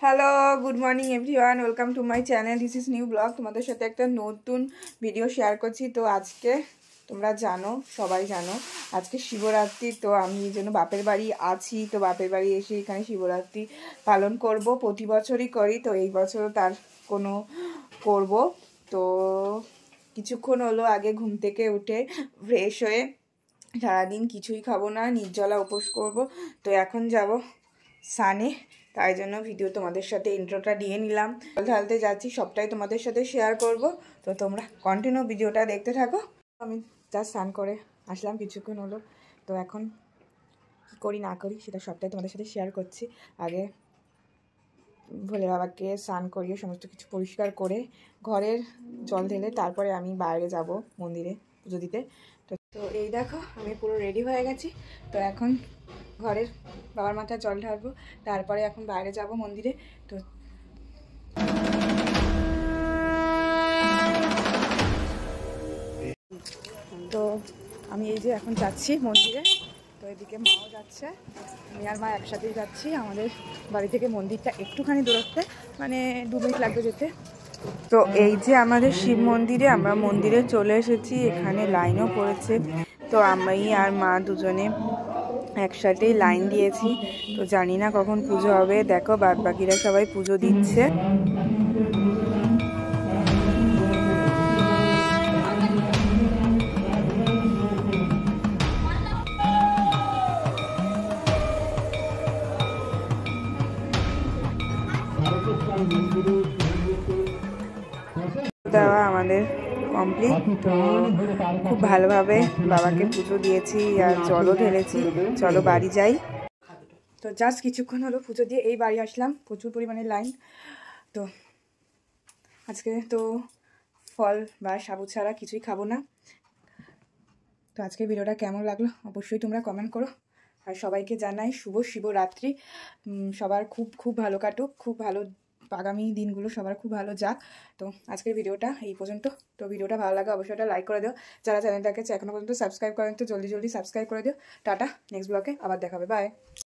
Hello, good morning everyone, welcome to my channel. This is new blog. তোমাদের সাথে একটা নতুন ভিডিও শেয়ার করছি। তো আজকে তোমরা জানো, সবাই জানো, আজকে শিবরাত্রি। তো আমি এই জন্য বাপের বাড়ি আছি। তো বাপের বাড়ি এসে এখানে শিবরাত্রি পালন করব। প্রতি বছরই করি, তো এই বছরও তার কোনো করব। তো কিছুক্ষণ হলো আগে ঘুম থেকে উঠে ফ্রেশ হয়ে সারাদিন কিছুই খাবো না, নির্জলা উপোস করব। তো এখন যাব সানে, তাই জন্য ভিডিও তোমাদের সাথে ইন্ট্রোটা দিয়ে নিলাম। জল ঢালতে যাচ্ছি, সবটাই তোমাদের সাথে শেয়ার করব। তো তোমরা কন্টিনিউ ভিডিওটা দেখতে থাকো। আমি জাস্ট স্নান করে আসলাম কিছুক্ষণ হলো। তো এখন কী করি না করি সেটা সবটাই তোমাদের সাথে শেয়ার করছি। আগে ভোলে বাবাকে স্নান করিয়ে সমস্ত কিছু পরিষ্কার করে ঘরের জল ঢেলে তারপরে আমি বাইরে যাব মন্দিরে পুজো দিতে। তো এই দেখো, আমি পুরো রেডি হয়ে গেছি। তো এখন ঘরের বাবার মাথায় জল ঢালবো, তারপরে এখন বাইরে যাব মন্দিরে। তো আমি এই যে এখন যাচ্ছি মন্দিরে। তো এদিকে মাও যাচ্ছে, আমি আর মা একসাথেই যাচ্ছি। আমাদের বাড়ি থেকে মন্দিরটা একটুখানি দূরত্বে, মানে 2 মিনিট লাগবে যেতে। তো এই যে আমাদের শিব মন্দিরে, আমরা মন্দিরে চলে এসেছি। এখানে লাইনও পড়েছে। তো আমি আর মা দুজনে একসাথেই লাইন দিয়েছি। তো জানি না কখন পুজো হবে। দেখো বাদ বাকিরা সবাই পুজো দিচ্ছে। দেওয়া আমাদের কমপ্লিট। তো খুব ভালোভাবে বাবাকে পুজো দিয়েছি আর জলও ঢেলেছি। চলো বাড়ি যাই। তো জাস্ট কিছুক্ষণ হলো পুজো দিয়ে এই বাড়ি আসলাম। প্রচুর পরিমাণে লাইন। তো আজকে তো ফল বা সাবু ছাড়া কিছুই খাবো না। তো আজকের ভিডিওটা কেমন লাগলো অবশ্যই তোমরা কমেন্ট করো। আর সবাইকে জানাই শুভ শিবরাত্রি। সবার খুব খুব ভালো কাটুক, খুব ভালো আগামী দিনগুলো সবার খুব ভালো যাক। তো আজকের ভিডিওটা এই পর্যন্ত। তো ভিডিওটা ভালো লাগে অবশ্যই একটা লাইক করে দিও। যারা চ্যানেলটাকে এখনো পর্যন্ত সাবস্ক্রাইব করেন তো জলদি জলদি সাবস্ক্রাইব করে দিও। টাটা, নেক্সট ব্লগে আবার দেখাবে, বাই।